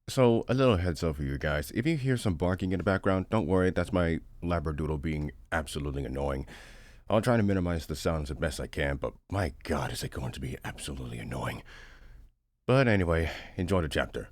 So, a little heads up for you guys. If you hear some barking in the background, don't worry, that's my Labradoodle being absolutely annoying. I'll try to minimize the sounds as best I can, but my god, is it going to be absolutely annoying. But anyway, enjoy the chapter.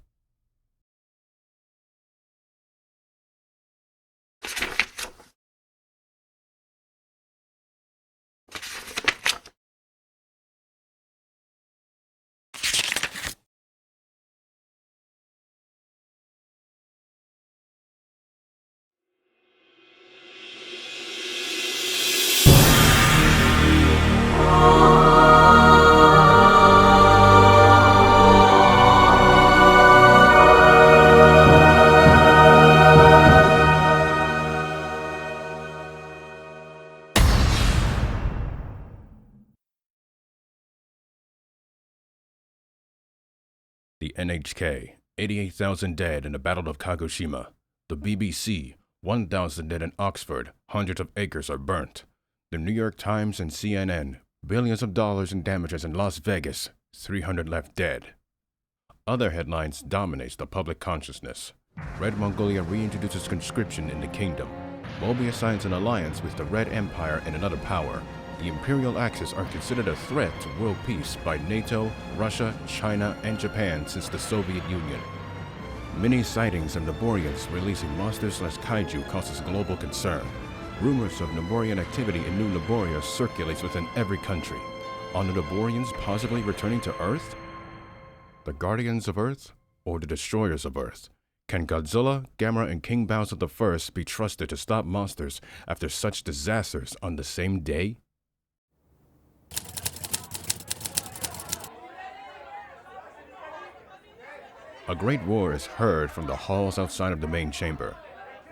The NHK, 88,000 dead in the Battle of Kagoshima. The BBC, 1,000 dead in Oxford, hundreds of acres are burnt. The New York Times and CNN, billions of dollars in damages in Las Vegas, 300 left dead. Other headlines dominate the public consciousness. Red Mongolia reintroduces conscription in the kingdom. Mobius signs an alliance with the Red Empire and another power. The Imperial Axis are considered a threat to world peace by NATO, Russia, China, and Japan since the Soviet Union. Many sightings of Niburians releasing monsters/kaiju causes global concern. Rumors of Niburian activity in New Nibiru circulates within every country. Are the Niburians possibly returning to Earth? The Guardians of Earth or the Destroyers of Earth? Can Godzilla, Gamera, and King Bowser I be trusted to stop monsters after such disasters on the same day? A great roar is heard from the halls outside of the main chamber.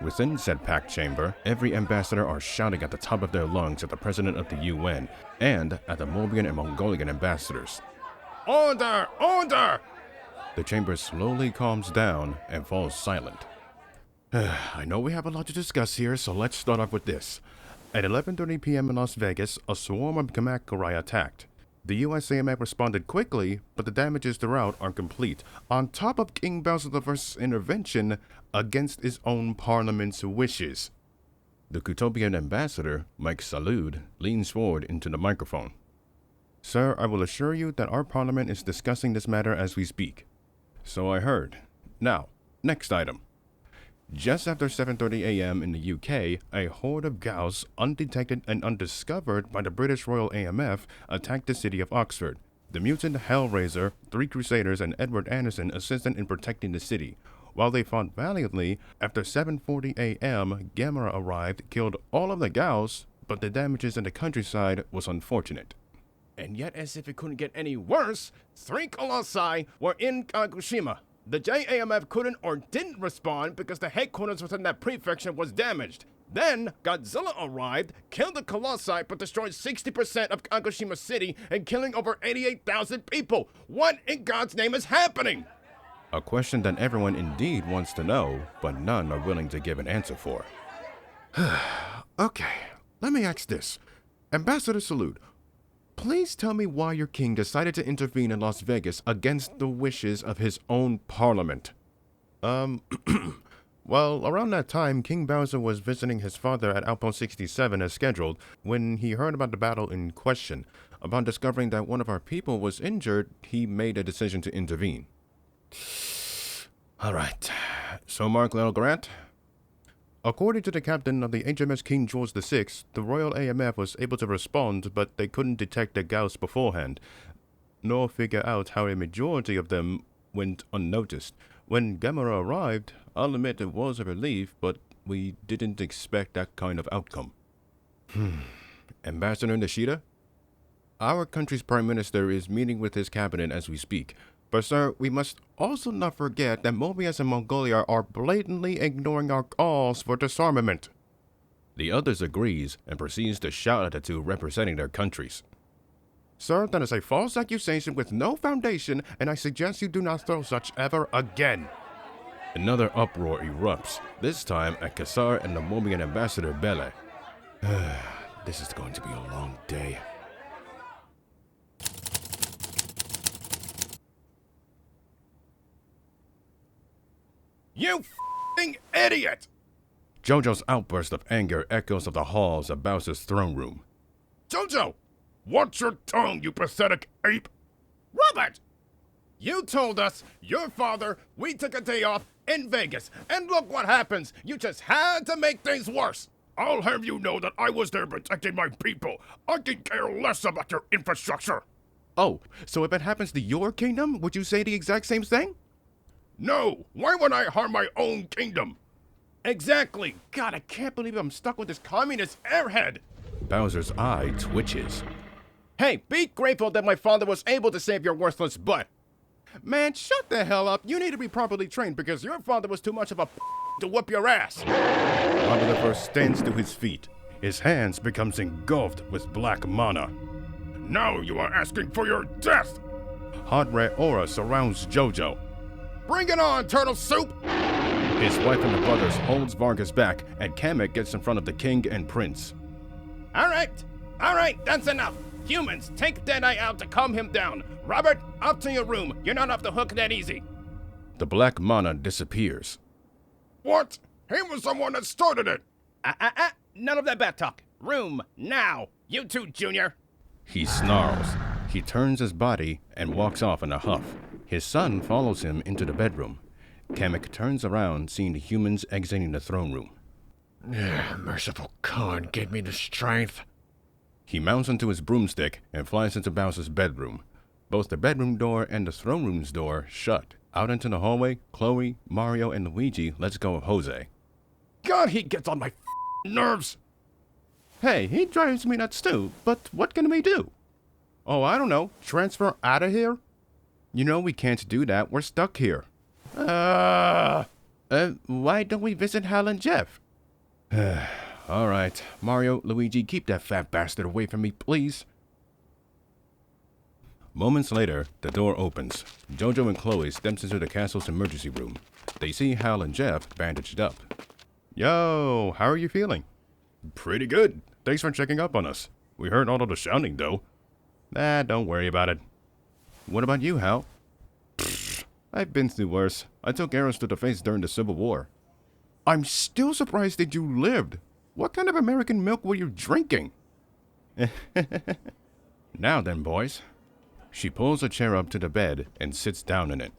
Within said packed chamber, every ambassador are shouting at the top of their lungs at the president of the UN and at the Mobian and Mongolian ambassadors. Order! Order! The chamber slowly calms down and falls silent. I know we have a lot to discuss here, so let's start off with this. At 11:30 p.m. in Las Vegas, a swarm of Kamakurai attacked. The US AMF responded quickly, but the damages throughout are complete, on top of King Bowser I's intervention against his own parliament's wishes. The Kutopian ambassador, Mike Salud, leans forward into the microphone. Sir, I will assure you that our parliament is discussing this matter as we speak. So I heard. Now, next item. Just after 7:30 a.m. in the UK, a horde of Gauss, undetected and undiscovered by the British Royal AMF, attacked the city of Oxford. The mutant Hellraiser, 3 Crusaders, and Edward Anderson assisted in protecting the city. While they fought valiantly, after 7:40 a.m., Gamera arrived, killed all of the Gauss, but the damages in the countryside was unfortunate. And yet, as if it couldn't get any worse, 3 Colossi were in Kagoshima. The JAMF couldn't or didn't respond because the headquarters within that prefecture was damaged. Then, Godzilla arrived, killed the Colossi, but destroyed 60% of Kagoshima City and killing over 88,000 people. What in God's name is happening? A question that everyone indeed wants to know, but none are willing to give an answer for. Okay, let me ask this. Ambassador Salute, please tell me why your king decided to intervene in Las Vegas against the wishes of his own parliament. Well, around that time, King Bowser was visiting his father at Outpost 67 as scheduled when he heard about the battle in question. Upon discovering that one of our people was injured, he made a decision to intervene. All right. So, Mark Little Grant? According to the captain of the HMS King George VI, the Royal AMF was able to respond, but they couldn't detect the Gauss beforehand, nor figure out how a majority of them went unnoticed. When Gamera arrived, I'll admit it was a relief, but we didn't expect that kind of outcome. Ambassador Nishida? Our country's Prime Minister is meeting with his cabinet as we speak. But sir, we must also not forget that Mobius and Mongolia are blatantly ignoring our calls for disarmament. The others agrees and proceeds to shout at the two representing their countries. Sir, that is a false accusation with no foundation, and I suggest you do not throw such ever again. Another uproar erupts, this time at Kassar and the Mobian ambassador Bele. This is going to be a long day. You f***ing idiot! Jojo's outburst of anger echoes of the halls of Bowser's throne room. Jojo! Watch your tongue, you pathetic ape! Robert! You told us, your father, we took a day off in Vegas, and look what happens! You just had to make things worse! I'll have you know that I was there protecting my people. I can care less about your infrastructure. Oh, so if it happens to your kingdom, would you say the exact same thing? No! Why would I harm my own kingdom? Exactly! God, I can't believe I'm stuck with this communist airhead! Bowser's eye twitches. Hey, be grateful that my father was able to save your worthless butt! Man, shut the hell up! You need to be properly trained because your father was too much of a to whoop your ass! Robert the First stands to his feet. His hands becomes engulfed with black mana. Now you are asking for your death! Hot red aura surrounds Jojo. Bring it on, turtle soup! His wife and the brothers holds Vargas back, and Kamek gets in front of the king and prince. Alright, that's enough. Humans, take Deadeye out to calm him down. Robert, up to your room. You're not off the hook that easy. The black mana disappears. What? He was the one that started it. None of that back talk. Room, now. You too, Junior. He snarls. He turns his body and walks off in a huff. His son follows him into the bedroom. Kamek turns around, seeing the humans exiting the throne room. Merciful Khan, give me the strength. He mounts onto his broomstick and flies into Bowser's bedroom. Both the bedroom door and the throne room's door shut. Out into the hallway, Chloe, Mario, and Luigi lets go of Jose. God, he gets on my nerves! Hey, he drives me nuts too, but what can we do? Oh, I don't know. Transfer out of here? You know we can't do that. We're stuck here. Why don't we visit Hal and Jeff? All right. Mario, Luigi, keep that fat bastard away from me, please. Moments later, the door opens. Jojo and Chloe steps into the castle's emergency room. They see Hal and Jeff bandaged up. Yo, how are you feeling? Pretty good. Thanks for checking up on us. We heard all of the shouting, though. Don't worry about it. What about you, Hal? Pfft, I've been through worse. I took arrows to the face during the Civil War. I'm still surprised that you lived. What kind of American milk were you drinking? Now then, boys. She pulls a chair up to the bed and sits down in it.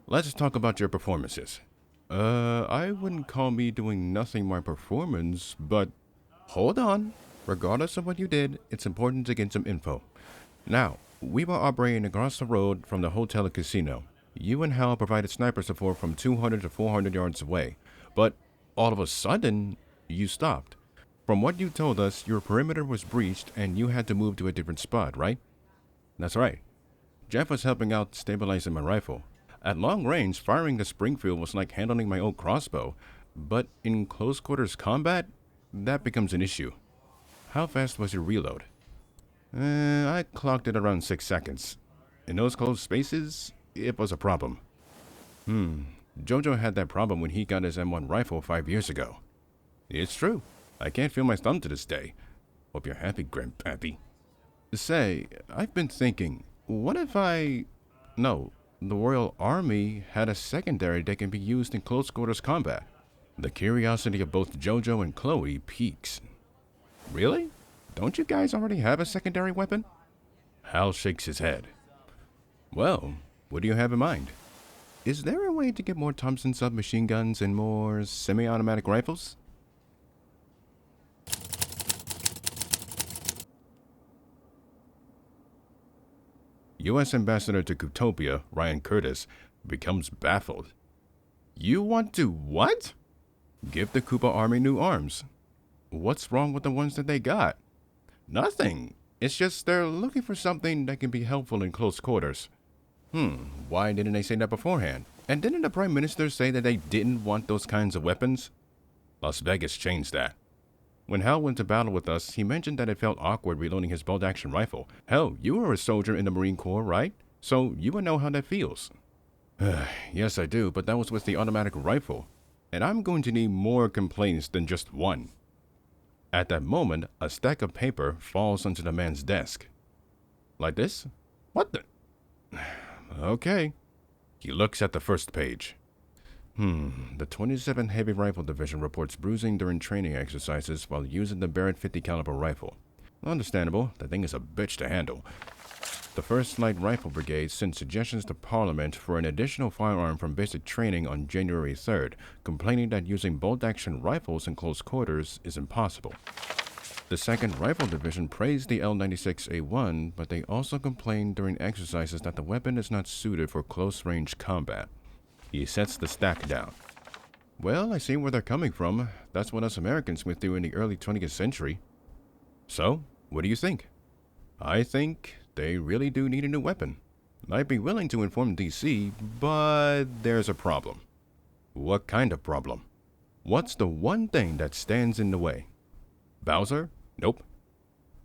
Let's talk about your performances. I wouldn't call me doing nothing my performance, but... Hold on. Regardless of what you did, it's important to get some info. Now, we were operating across the road from the hotel and casino. You and Hal provided sniper support from 200 to 400 yards away. But all of a sudden, you stopped. From what you told us, your perimeter was breached and you had to move to a different spot, right? That's right. Jeff was helping out stabilizing my rifle. At long range, firing the Springfield was like handling my old crossbow. But in close quarters combat, that becomes an issue. How fast was your reload? I clocked it around 6 seconds. In those close spaces, it was a problem. Jojo had that problem when he got his M1 rifle 5 years ago. It's true. I can't feel my thumb to this day. Hope you're happy, Grandpappy. Say, I've been thinking, what if the Royal Army had a secondary that can be used in close quarters combat? The curiosity of both Jojo and Chloe piques. Really? Don't you guys already have a secondary weapon? Hal shakes his head. Well, what do you have in mind? Is there a way to get more Thompson submachine guns and more semi-automatic rifles? U.S. Ambassador to Cooptopia, Ryan Curtis, becomes baffled. You want to what? Give the Koopa Army new arms. What's wrong with the ones that they got? Nothing. It's just they're looking for something that can be helpful in close quarters. Why didn't they say that beforehand? And didn't the Prime Minister say that they didn't want those kinds of weapons? Las Vegas changed that. When Hal went to battle with us, he mentioned that it felt awkward reloading his bolt-action rifle. Hell, you were a soldier in the Marine Corps, right? So you would know how that feels. Yes, I do, but that was with the automatic rifle. And I'm going to need more complaints than just one. At that moment, a stack of paper falls onto the man's desk. Like this? What the? Okay. He looks at the first page. The 27th Heavy Rifle Division reports bruising during training exercises while using the Barrett 50 caliber rifle. Understandable, the thing is a bitch to handle. The 1st Light Rifle Brigade sent suggestions to Parliament for an additional firearm from basic training on January 3rd, complaining that using bolt-action rifles in close quarters is impossible. The 2nd Rifle Division praised the L96A1, but they also complained during exercises that the weapon is not suited for close-range combat. He sets the stack down. Well, I see where they're coming from. That's what us Americans went through in the early 20th century. So, what do you think? I think they really do need a new weapon. I'd be willing to inform DC, but there's a problem. What kind of problem? What's the one thing that stands in the way? Bowser? Nope.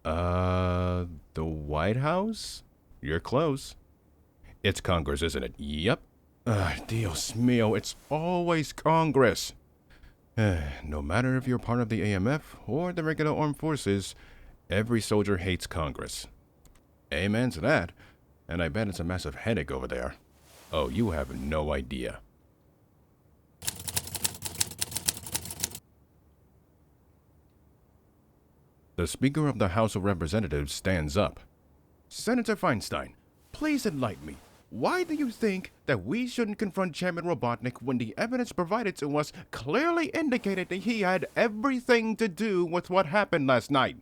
The White House? You're close. It's Congress, isn't it? Yep. Dios mío, it's always Congress. No matter if you're part of the AMF or the regular armed forces, every soldier hates Congress. Amen to that, and I bet it's a massive headache over there. Oh, you have no idea. The Speaker of the House of Representatives stands up. Senator Feinstein, please enlighten me. Why do you think that we shouldn't confront Chairman Robotnik when the evidence provided to us clearly indicated that he had everything to do with what happened last night?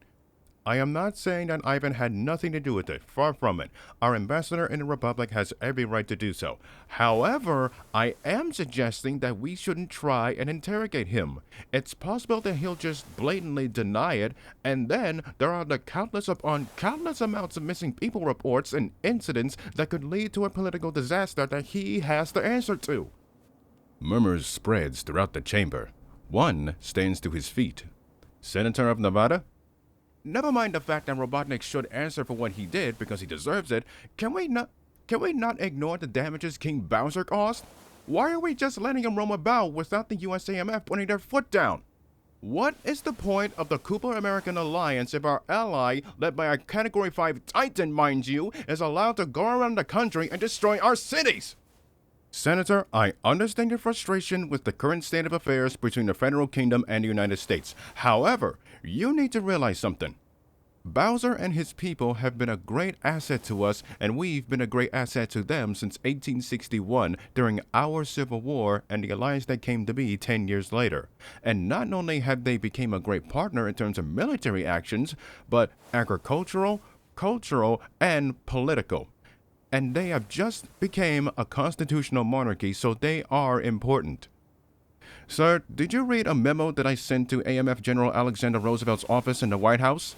I am not saying that Ivan had nothing to do with it. Far from it. Our ambassador in the Republic has every right to do so. However, I am suggesting that we shouldn't try and interrogate him. It's possible that he'll just blatantly deny it, and then there are the countless amounts of missing people reports and incidents that could lead to a political disaster that he has the answer to. Murmurs spreads throughout the chamber. One stands to his feet. Senator of Nevada? Never mind the fact that Robotnik should answer for what he did because he deserves it. Can we not ignore the damages King Bowser caused? Why are we just letting him roam about without the USAMF putting their foot down? What is the point of the Cooper American Alliance if our ally, led by a Category 5 Titan, mind you, is allowed to go around the country and destroy our cities? Senator, I understand your frustration with the current state of affairs between the Federal Kingdom and the United States. However, you need to realize something. Bowser and his people have been a great asset to us, and we've been a great asset to them since 1861 during our Civil War and the alliance that came to be 10 years later. And not only have they become a great partner in terms of military actions, but agricultural, cultural, and political. And they have just become a constitutional monarchy, so they are important. Sir, did you read a memo that I sent to AMF General Alexander Roosevelt's office in the White House?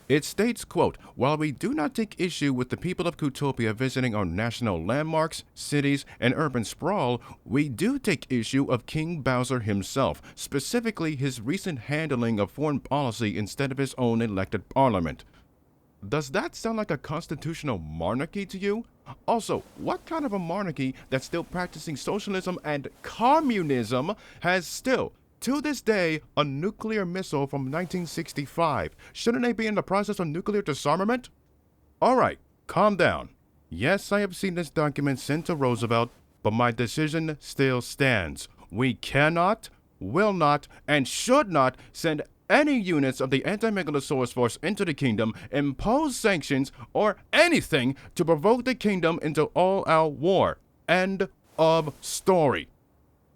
It states, quote, while we do not take issue with the people of Cootopia visiting our national landmarks, cities, and urban sprawl, we do take issue of King Bowser himself, specifically his recent handling of foreign policy instead of his own elected parliament. Does that sound like a constitutional monarchy to you? Also, what kind of a monarchy that's still practicing socialism and communism has still, to this day, a nuclear missile from 1965? Shouldn't they be in the process of nuclear disarmament? Alright, calm down. Yes, I have seen this document sent to Roosevelt, but my decision still stands. We cannot, will not, and should not send any units of the Anti-Megalosaurus Force into the kingdom, impose sanctions, or anything to provoke the kingdom into all-out war. End of story.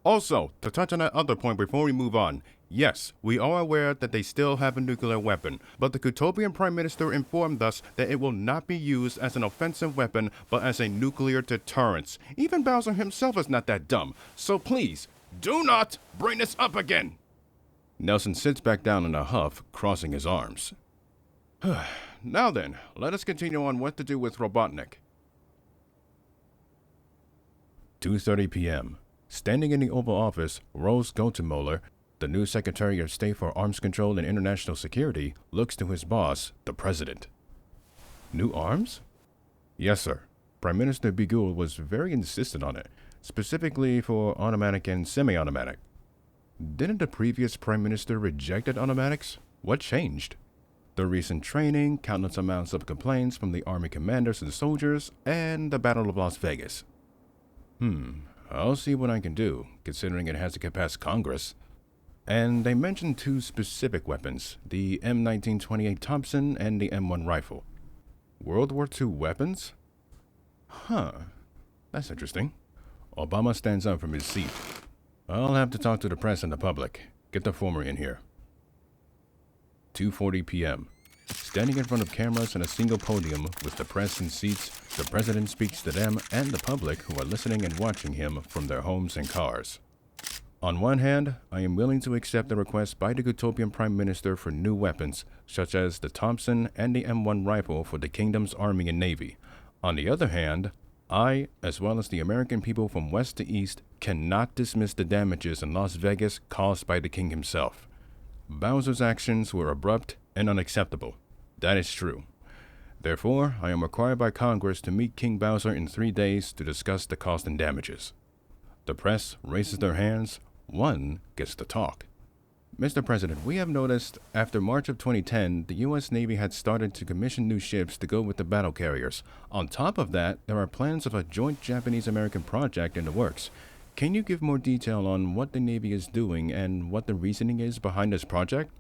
Also, to touch on that other point before we move on, yes, we are aware that they still have a nuclear weapon, but the Cootopian Prime Minister informed us that it will not be used as an offensive weapon, but as a nuclear deterrence. Even Bowser himself is not that dumb, so please, do not bring this up again. Nelson sits back down in a huff, crossing his arms. Now then, let us continue on what to do with Robotnik. 2:30 p.m. Standing in the Oval Office, Rose Gottemoeller, the new Secretary of State for Arms Control and International Security, looks to his boss, the President. New arms? Yes, sir. Prime Minister Bigul was very insistent on it, specifically for automatic and semi-automatic. Didn't the previous Prime Minister reject automatics? What changed? The recent training, countless amounts of complaints from the Army commanders and soldiers, and the Battle of Las Vegas. I'll see what I can do, considering it has to get past Congress. And they mentioned two specific weapons, the M1928 Thompson and the M1 rifle. World War II weapons? Huh, that's interesting. Obama stands up from his seat. I'll have to talk to the press and the public. Get the former in here. 2:40 p.m. Standing in front of cameras on a single podium with the press in seats, the president speaks to them and the public who are listening and watching him from their homes and cars. On one hand, I am willing to accept the request by the Utopian Prime Minister for new weapons, such as the Thompson and the M1 rifle for the Kingdom's Army and Navy. On the other hand, I, as well as the American people from west to east, cannot dismiss the damages in Las Vegas caused by the king himself. Bowser's actions were abrupt and unacceptable. That is true. Therefore, I am required by Congress to meet King Bowser in 3 days to discuss the cost and damages. The press raises their hands. One gets to talk. Mr. President, we have noticed after March of 2010, the U.S. Navy had started to commission new ships to go with the battle carriers. On top of that, there are plans of a joint Japanese-American project in the works. Can you give more detail on what the Navy is doing and what the reasoning is behind this project?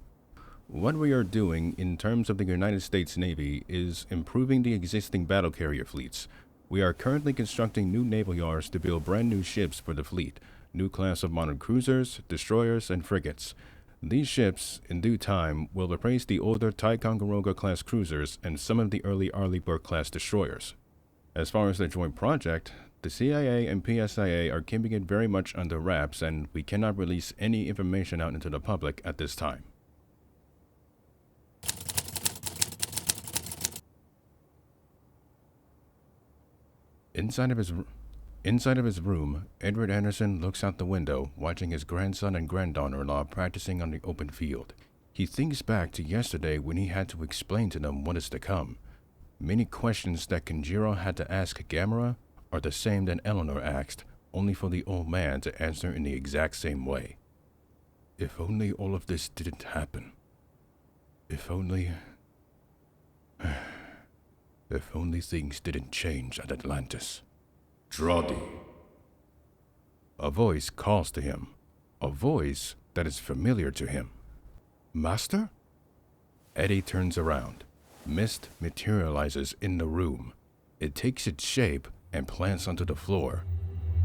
What we are doing in terms of the United States Navy is improving the existing battle carrier fleets. We are currently constructing new naval yards to build brand new ships for the fleet. New class of modern cruisers, destroyers, and frigates. These ships, in due time, will replace the older Ticonderoga-class cruisers and some of the early Arleigh-Burke-class destroyers. As far as the joint project, the CIA and PSIA are keeping it very much under wraps, and we cannot release any information out into the public at this time. Inside of his room, Edward Anderson looks out the window, watching his grandson and granddaughter-in-law practicing on the open field. He thinks back to yesterday when he had to explain to them what is to come. Many questions that Kenjiro had to ask Gamera are the same that Eleanor asked, only for the old man to answer in the exact same way. If only all of this didn't happen. If only things didn't change at Atlantis. Drodi. A voice calls to him. A voice that is familiar to him. Master? Eddie turns around. Mist materializes in the room. It takes its shape and plants onto the floor.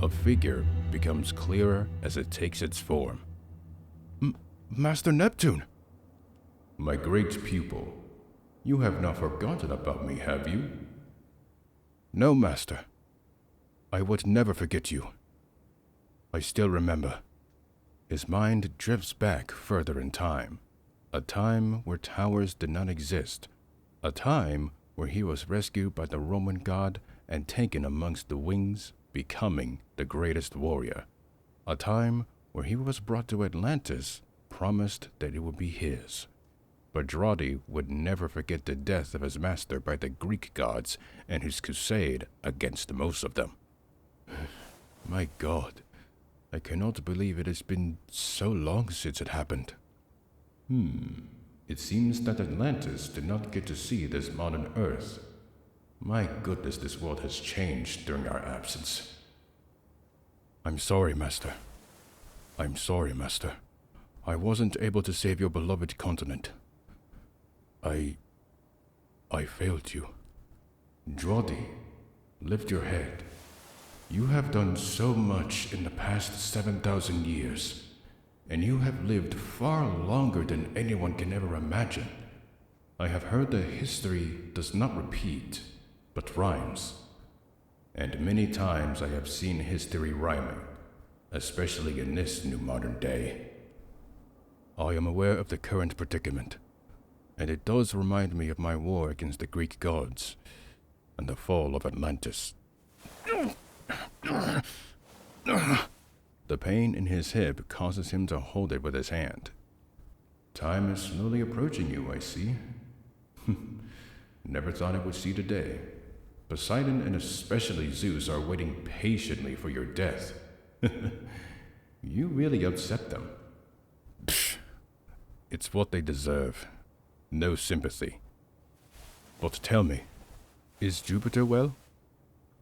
A figure becomes clearer as it takes its form. Master Neptune! My great pupil, you have not forgotten about me, have you? No, Master. I would never forget you. I still remember. His mind drifts back further in time. A time where towers did not exist. A time where he was rescued by the Roman god and taken amongst the wings, becoming the greatest warrior. A time where he was brought to Atlantis, promised that it would be his. But Drodi would never forget the death of his master by the Greek gods and his crusade against most of them. My God, I cannot believe it has been so long since it happened. It seems that Atlantis did not get to see this modern Earth. My goodness, this world has changed during our absence. I'm sorry, Master. I'm sorry, Master. I wasn't able to save your beloved continent. I failed you. Drodi, lift your head. You have done so much in the past 7,000 years, and you have lived far longer than anyone can ever imagine. I have heard that history does not repeat, but rhymes. And many times I have seen history rhyming, especially in this new modern day. I am aware of the current predicament, and it does remind me of my war against the Greek gods and the fall of Atlantis. The pain in his hip causes him to hold it with his hand. Time is slowly approaching you, I see. Never thought I would see the day. Poseidon and especially Zeus are waiting patiently for your death. You really upset them. Psh, it's what they deserve. No sympathy. But tell me, is Jupiter well?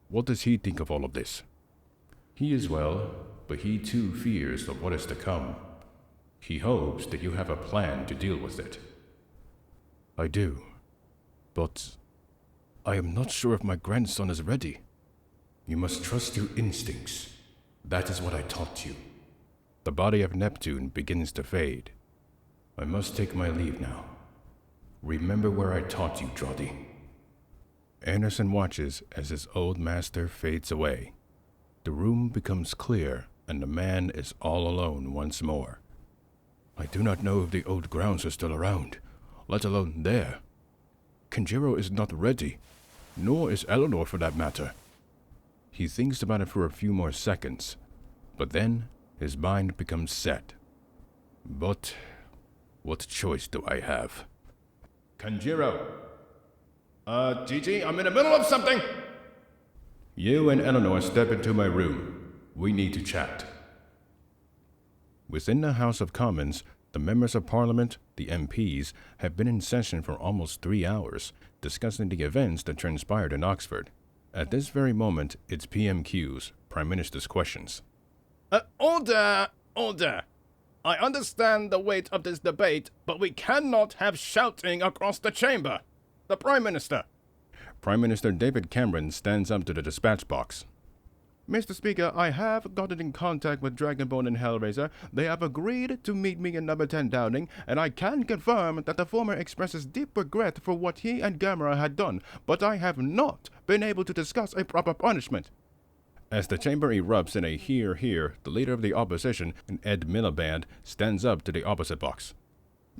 What does he think of all of this? He is well, but he too fears of what is to come. He hopes that you have a plan to deal with it. I do, but I am not sure if my grandson is ready. You must trust your instincts. That is what I taught you. The body of Neptune begins to fade. I must take my leave now. Remember where I taught you, Drody. Anderson watches as his old master fades away. The room becomes clear, and the man is all alone once more. I do not know if the old grounds are still around, let alone there. Kenjiro is not ready, nor is Eleanor for that matter. He thinks about it for a few more seconds, but then his mind becomes set. But what choice do I have? Kenjiro! Gigi, I'm in the middle of something! You and Eleanor step into my room. We need to chat. Within the House of Commons, the members of Parliament, the MPs, have been in session for almost 3 hours, discussing the events that transpired in Oxford. At this very moment, it's PMQ's, Prime Minister's questions. Order! Order! I understand the weight of this debate, but we cannot have shouting across the chamber. The Prime Minister. Prime Minister David Cameron stands up to the dispatch box. Mr. Speaker, I have gotten in contact with Dragonborn and Hellraiser. They have agreed to meet me in number 10 Downing, and I can confirm that the former expresses deep regret for what he and Gamera had done, but I have not been able to discuss a proper punishment. As the chamber erupts in a hear, hear, the leader of the opposition, an Ed Miliband, stands up to the opposite box.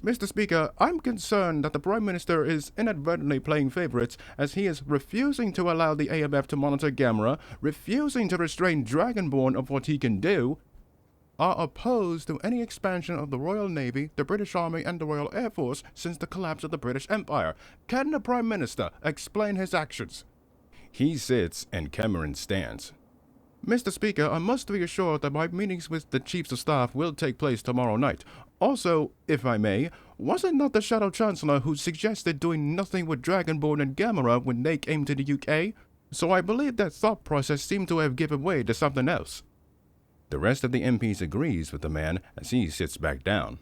Mr. Speaker, I'm concerned that the Prime Minister is inadvertently playing favorites as he is refusing to allow the AMF to monitor Gamera, refusing to restrain Dragonborn of what he can do, are opposed to any expansion of the Royal Navy, the British Army, and the Royal Air Force since the collapse of the British Empire. Can the Prime Minister explain his actions? He sits and Cameron stands. Mr. Speaker, I must reassure that my meetings with the Chiefs of Staff will take place tomorrow night. Also, if I may, was it not the Shadow Chancellor who suggested doing nothing with Dragonborn and Gamera when they came to the UK? So I believe that thought process seemed to have given way to something else. The rest of the MPs agrees with the man as he sits back down.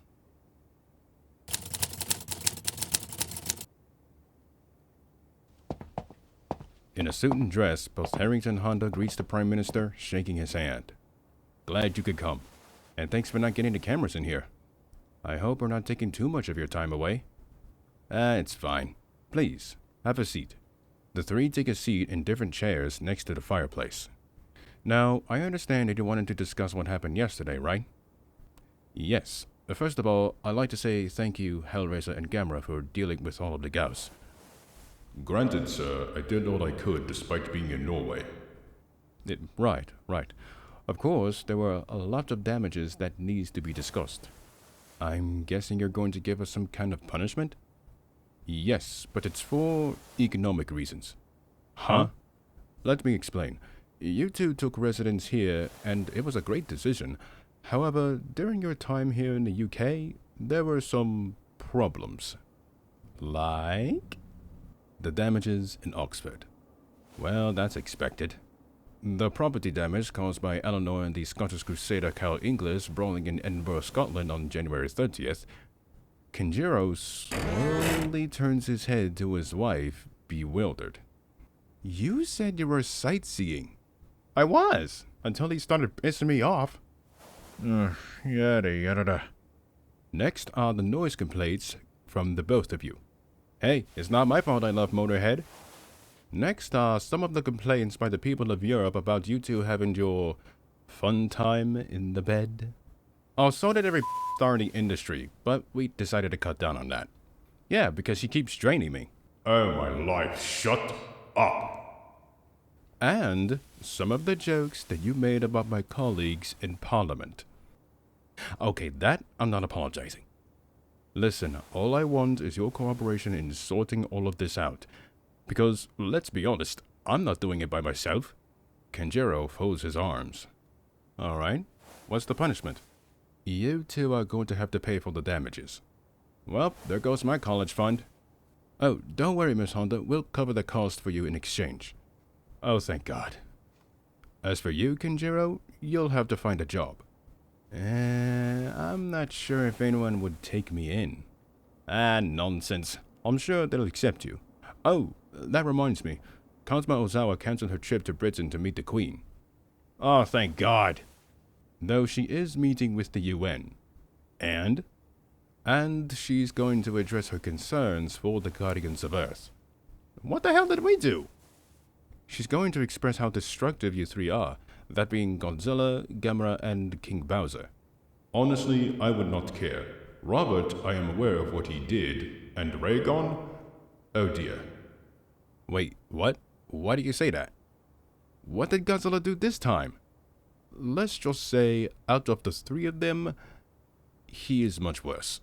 In a suit and dress, both Harrington Honda greets the Prime Minister, shaking his hand. Glad you could come, and thanks for not getting the cameras in here. I hope we're not taking too much of your time away. It's fine. Please, have a seat. The three take a seat in different chairs next to the fireplace. Now, I understand that you wanted to discuss what happened yesterday, right? Yes. First of all, I'd like to say thank you, Hellraiser and Gamera, for dealing with all of the gauss. Granted, sir, I did all I could despite being in Norway. Right. Of course, there were a lot of damages that needs to be discussed. I'm guessing you're going to give us some kind of punishment? Yes, but it's for economic reasons. Huh? Let me explain. You two took residence here, and it was a great decision. However, during your time here in the UK, there were some problems. Like? The damages in Oxford. Well, that's expected. The property damage caused by Eleanor and the Scottish Crusader Carl Inglis brawling in Edinburgh, Scotland on January 30th. Kenjiro slowly turns his head to his wife, bewildered. You said you were sightseeing. I was, until he started pissing me off. Yada. Next are the noise complaints from the both of you. Hey, it's not my fault I love Motorhead. Next are some of the complaints by the people of Europe about you two having your fun time in the bed. Oh, so did every star in the industry, but we decided to cut down on that. Yeah, because she keeps draining me. Oh my life, shut up. And some of the jokes that you made about my colleagues in Parliament. Okay, that I'm not apologizing. Listen, all I want is your cooperation in sorting all of this out. Because, let's be honest, I'm not doing it by myself. Kenjiro folds his arms. Alright, what's the punishment? You two are going to have to pay for the damages. Well, there goes my college fund. Oh, don't worry, Miss Honda, we'll cover the cost for you in exchange. Oh, thank God. As for you, Kenjiro, you'll have to find a job. I'm not sure if anyone would take me in. Ah, nonsense. I'm sure they'll accept you. Oh, that reminds me. Kazuma Ozawa cancelled her trip to Britain to meet the Queen. Oh, thank God. Though she is meeting with the UN. And she's going to address her concerns for the Guardians of Earth. What the hell did we do? She's going to express how destructive you three are, that being Godzilla, Gamera, and King Bowser. Honestly, I would not care. Robert, I am aware of what he did, and Raygon? Oh dear. Wait, what? Why do you say that? What did Godzilla do this time? Let's just say, out of the three of them, he is much worse.